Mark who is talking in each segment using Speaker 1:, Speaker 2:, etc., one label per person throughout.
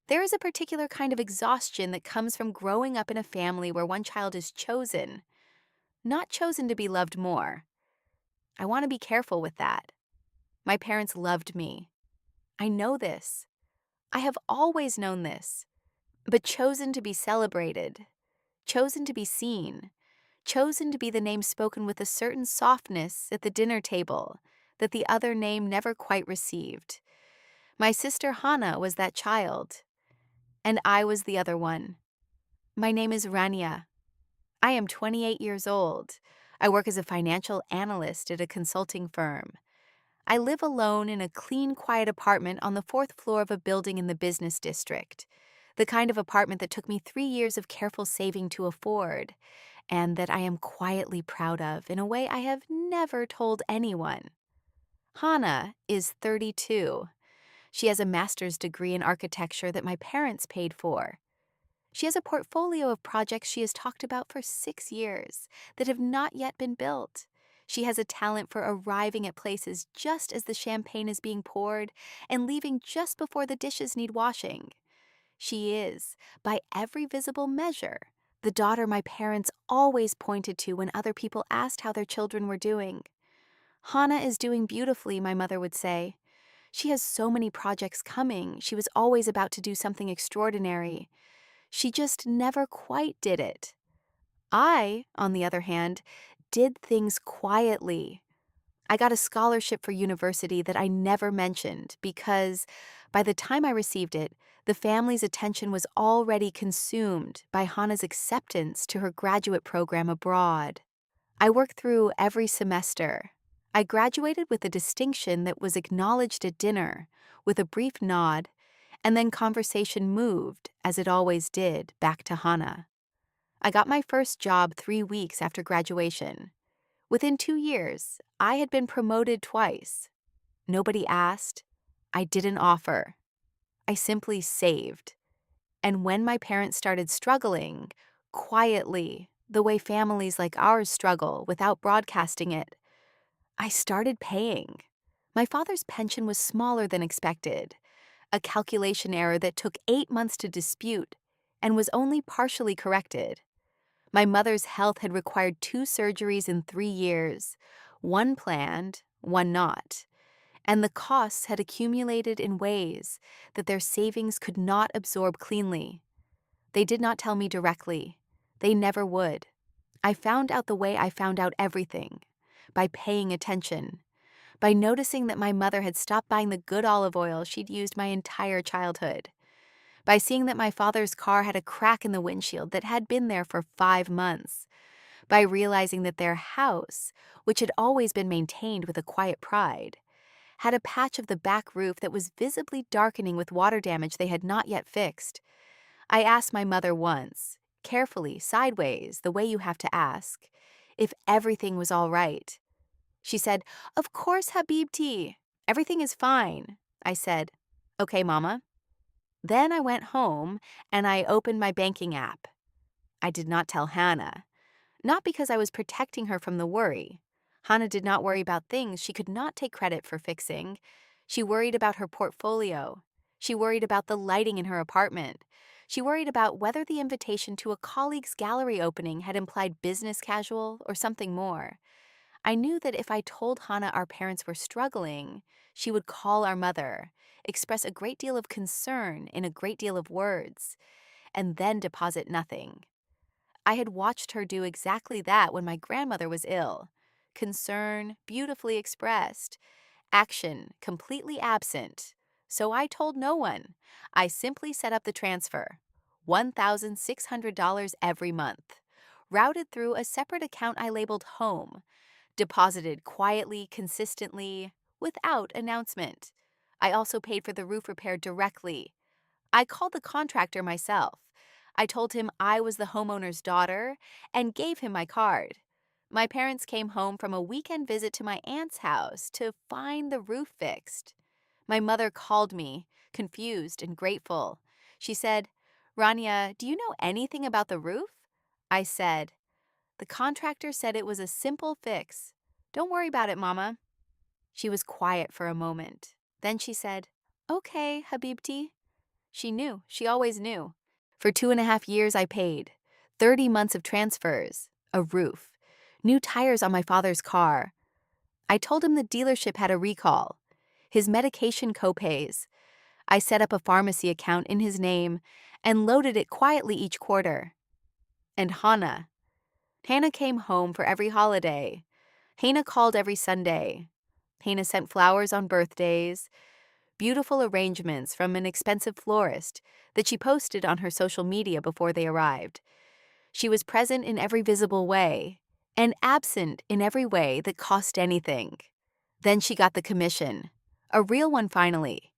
Speaker 1: There is a particular kind of exhaustion that comes from growing up in a family where one child is chosen, not chosen to be loved more. I want to be careful with that. My parents loved me. I know this. I have always known this. But chosen to be celebrated, chosen to be seen, chosen to be the name spoken with a certain softness at the dinner table that the other name never quite received. My sister Hana was that child, and I was the other one. My name is Rania. I am 28 years old. I work as a financial analyst at a consulting firm. I live alone in a clean, quiet apartment on the fourth floor of a building in the business district, the kind of apartment that took me 3 years of careful saving to afford, and that I am quietly proud of in a way I have never told anyone. Hana is 32. She has a master's degree in architecture that my parents paid for. She has a portfolio of projects she has talked about for 6 years that have not yet been built. She has a talent for arriving at places just as the champagne is being poured and leaving just before the dishes need washing. She is, by every visible measure, the daughter my parents always pointed to when other people asked how their children were doing. Hana is doing beautifully, my mother would say. She has so many projects coming, she was always about to do something extraordinary. She just never quite did it. I, on the other hand, did things quietly. I got a scholarship for university that I never mentioned because, by the time I received it, the family's attention was already consumed by Hana's acceptance to her graduate program abroad. I worked through every semester. I graduated with a distinction that was acknowledged at dinner, with a brief nod, and then conversation moved, as it always did, back to Hana. I got my first job 3 weeks after graduation. Within 2 years, I had been promoted twice. Nobody asked. I didn't offer. I simply saved. And when my parents started struggling, quietly, the way families like ours struggle without broadcasting it, I started paying. My father's pension was smaller than expected, a calculation error that took 8 months to dispute and was only partially corrected. My mother's health had required 2 surgeries in 3 years, one planned, one not, and the costs had accumulated in ways that their savings could not absorb cleanly. They did not tell me directly. They never would. I found out the way I found out everything, by paying attention, by noticing that my mother had stopped buying the good olive oil she'd used my entire childhood, by seeing that my father's car had a crack in the windshield that had been there for 5 months, by realizing that their house, which had always been maintained with a quiet pride, had a patch of the back roof that was visibly darkening with water damage they had not yet fixed. I asked my mother once, carefully, sideways, the way you have to ask, if everything was all right. She said, "Of course, Habibti. Everything is fine." I said, "Okay, Mama." Then I went home and I opened my banking app. I did not tell Hana, not because I was protecting her from the worry. Hana did not worry about things she could not take credit for fixing. She worried about her portfolio. She worried about the lighting in her apartment. She worried about whether the invitation to a colleague's gallery opening had implied business casual or something more. I knew that if I told Hana our parents were struggling, she would call our mother, express a great deal of concern in a great deal of words, and then deposit nothing. I had watched her do exactly that when my grandmother was ill. Concern beautifully expressed, action completely absent. So I told no one. I simply set up the transfer, $1,600 every month, routed through a separate account I labeled home, deposited quietly, consistently, without announcement. I also paid for the roof repair directly. I called the contractor myself. I told him I was the homeowner's daughter and gave him my card. My parents came home from a weekend visit to my aunt's house to find the roof fixed. My mother called me, confused and grateful. She said, "Rania, do you know anything about the roof?" I said, "The contractor said it was a simple fix. Don't worry about it, Mama." She was quiet for a moment. Then she said, "Okay, Habibti." She knew. She always knew. For 2.5 years, I paid. 30 months of transfers, a roof, new tires on my father's car. I told him the dealership had a recall, his medication copays. I set up a pharmacy account in his name and loaded it quietly each quarter. And Hana. Hana came home for every holiday. Hana called every Sunday. Hana sent flowers on birthdays, beautiful arrangements from an expensive florist that she posted on her social media before they arrived. She was present in every visible way and absent in every way that cost anything. Then she got the commission, a real one finally,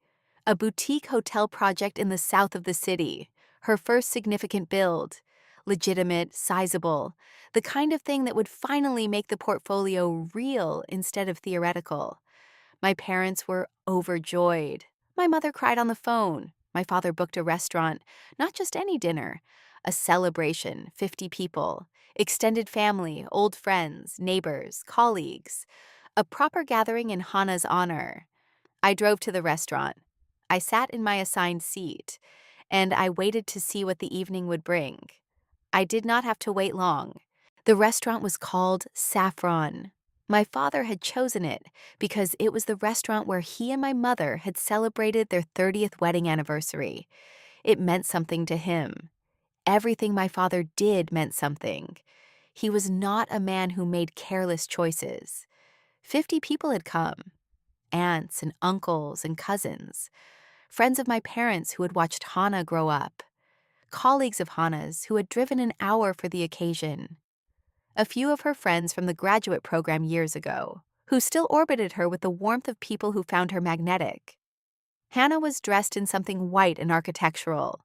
Speaker 1: a boutique hotel project in the south of the city, her first significant build, legitimate, sizable, the kind of thing that would finally make the portfolio real instead of theoretical. My parents were overjoyed. My mother cried on the phone. My father booked a restaurant, not just any dinner, a celebration, 50 people, extended family, old friends, neighbors, colleagues, a proper gathering in Hana's honor. I drove to the restaurant. I sat in my assigned seat, and I waited to see what the evening would bring. I did not have to wait long. The restaurant was called Saffron. My father had chosen it because it was the restaurant where he and my mother had celebrated their 30th wedding anniversary. It meant something to him. Everything my father did meant something. He was not a man who made careless choices. 50 people had come. Aunts and uncles and cousins. Friends of my parents who had watched Hana grow up. Colleagues of Hana's who had driven an hour for the occasion. A few of her friends from the graduate program years ago, who still orbited her with the warmth of people who found her magnetic. Hana was dressed in something white and architectural,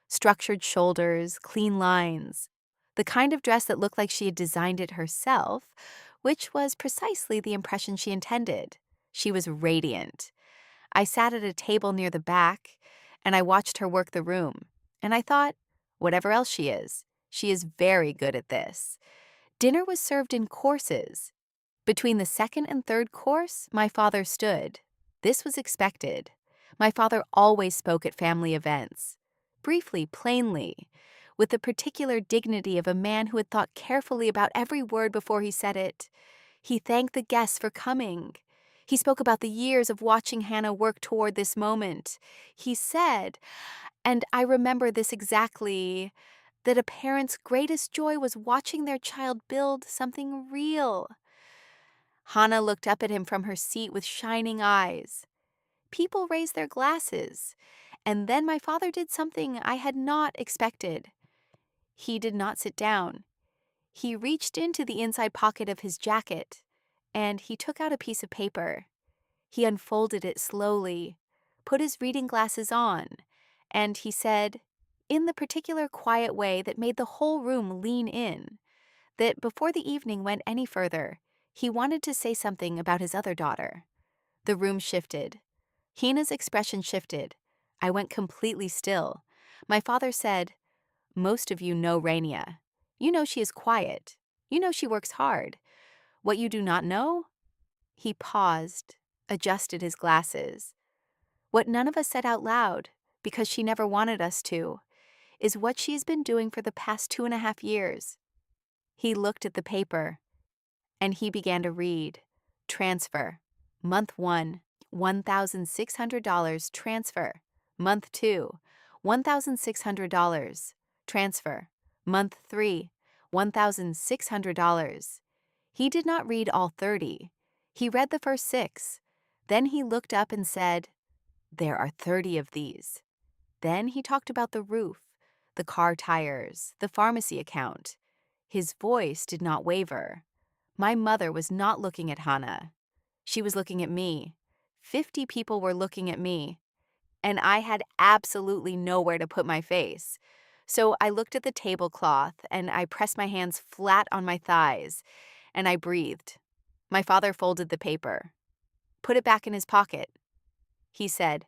Speaker 1: structured shoulders, clean lines, the kind of dress that looked like she had designed it herself, which was precisely the impression she intended. She was radiant. I sat at a table near the back, and I watched her work the room, and I thought, whatever else she is very good at this. Dinner was served in courses. Between the second and third course, my father stood. This was expected. My father always spoke at family events. Briefly, plainly, with the particular dignity of a man who had thought carefully about every word before he said it. He thanked the guests for coming. He spoke about the years of watching Hana work toward this moment. He said, and I remember this exactly, that a parent's greatest joy was watching their child build something real. Hana looked up at him from her seat with shining eyes. People raised their glasses, and then my father did something I had not expected. He did not sit down. He reached into the inside pocket of his jacket, and he took out a piece of paper. He unfolded it slowly, put his reading glasses on, and he said, in the particular quiet way that made the whole room lean in, that before the evening went any further, he wanted to say something about his other daughter. The room shifted. Hina's expression shifted. I went completely still. My father said, most of you know Rania. You know she is quiet. You know she works hard. What you do not know? He paused, adjusted his glasses. What none of us said out loud, because she never wanted us to, is what she's been doing for the past 2.5 years. He looked at the paper, and he began to read. Transfer. Month 1, $1,600 transfer. Month 2, $1,600 transfer. Month 3, $1,600. He did not read all 30. He read the first 6. Then he looked up and said, there are 30 of these. Then he talked about the roof, the car tires, the pharmacy account. His voice did not waver. My mother was not looking at Hana. She was looking at me. 50 people were looking at me, and I had absolutely nowhere to put my face. So I looked at the tablecloth, and I pressed my hands flat on my thighs, and I breathed. My father folded the paper, put it back in his pocket. He said,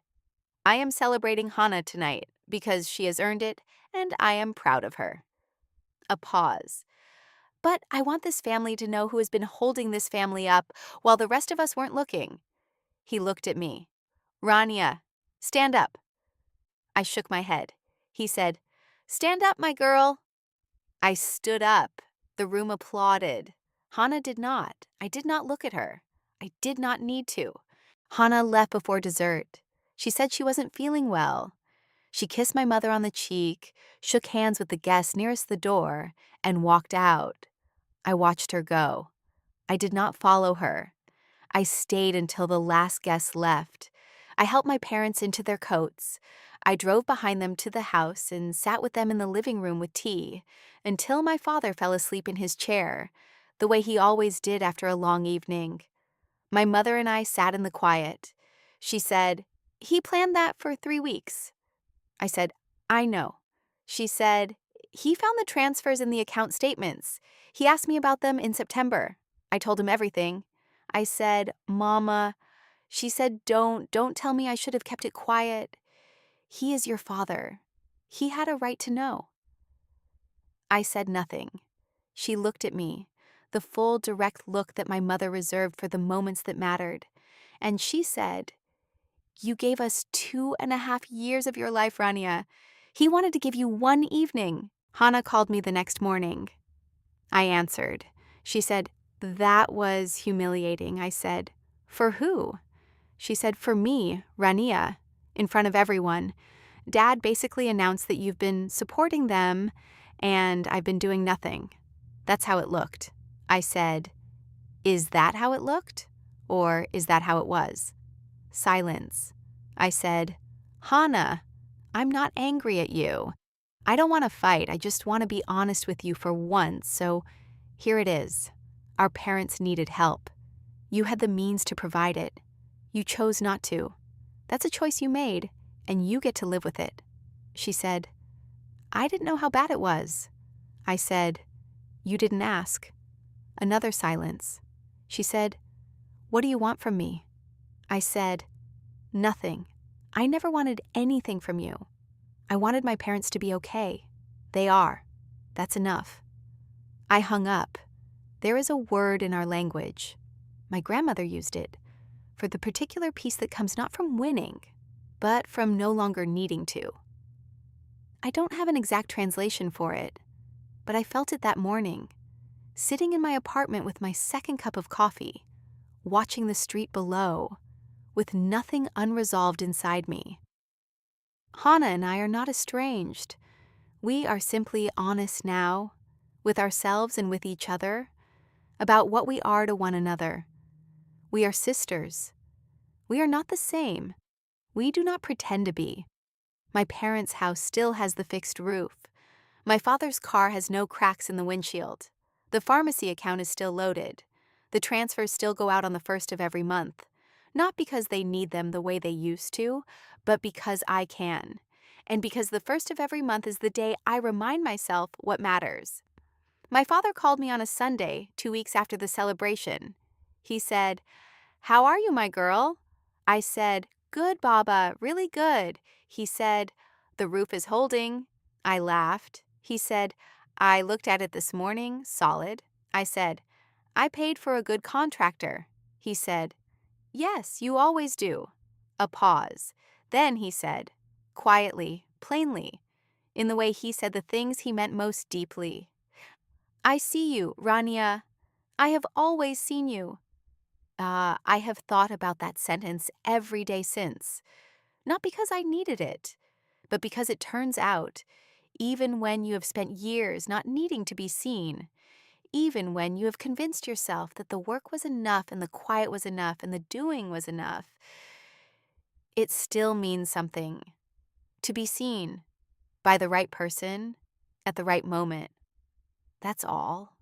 Speaker 1: I am celebrating Hana tonight because she has earned it, and I am proud of her. A pause. But I want this family to know who has been holding this family up while the rest of us weren't looking. He looked at me. Rania, stand up. I shook my head. He said, "Stand up, my girl." I stood up. The room applauded. Hana did not. I did not look at her. I did not need to. Hana left before dessert. She said she wasn't feeling well. She kissed my mother on the cheek, shook hands with the guest nearest the door, and walked out. I watched her go. I did not follow her. I stayed until the last guest left. I helped my parents into their coats. I drove behind them to the house and sat with them in the living room with tea until my father fell asleep in his chair, the way he always did after a long evening. My mother and I sat in the quiet. She said, "He planned that for 3 weeks." I said, "I know." She said, "He found the transfers in the account statements. He asked me about them in September." I told him everything. I said, "Mama." She said, don't tell me I should have kept it quiet. He is your father. He had a right to know." I said nothing. She looked at me, the full, direct look that my mother reserved for the moments that mattered. And she said, "You gave us 2.5 years of your life, Rania. He wanted to give you 1 evening." Hana called me the next morning. I answered. She said, "That was humiliating." I said, "For who?" She said, "For me, Rania, in front of everyone. Dad basically announced that you've been supporting them, and I've been doing nothing. That's how it looked." I said, "Is that how it looked? Or is that how it was?" Silence. I said, "Hana, I'm not angry at you. I don't want to fight. I just want to be honest with you for once. So here it is. Our parents needed help. You had the means to provide it. You chose not to. That's a choice you made, and you get to live with it." She said, "I didn't know how bad it was." I said, "You didn't ask." Another silence. She said, "What do you want from me?" I said, "Nothing. I never wanted anything from you. I wanted my parents to be okay. They are. That's enough." I hung up. There is a word in our language. My grandmother used it for the particular peace that comes not from winning, but from no longer needing to. I don't have an exact translation for it, but I felt it that morning, sitting in my apartment with my second cup of coffee, watching the street below, with nothing unresolved inside me. Hana and I are not estranged. We are simply honest now, with ourselves and with each other, about what we are to one another. We are sisters. We are not the same. We do not pretend to be. My parents' house still has the fixed roof. My father's car has no cracks in the windshield. The pharmacy account is still loaded. The transfers still go out on the 1st of every month, not because they need them the way they used to, but because I can, and because the 1st of every month is the day I remind myself what matters. My father called me on a Sunday, 2 weeks after the celebration. He said, "How are you, my girl?" I said, "Good, Baba, really good." He said, "The roof is holding." I laughed. He said, "I looked at it this morning, solid." I said, "I paid for a good contractor." He said, "Yes, you always do." A pause. Then he said, quietly, plainly, in the way he said the things he meant most deeply, "I see you, Rania. I have always seen you." I have thought about that sentence every day since, not because I needed it, but because it turns out, even when you have spent years not needing to be seen, even when you have convinced yourself that the work was enough and the quiet was enough and the doing was enough, it still means something to be seen by the right person at the right moment. That's all.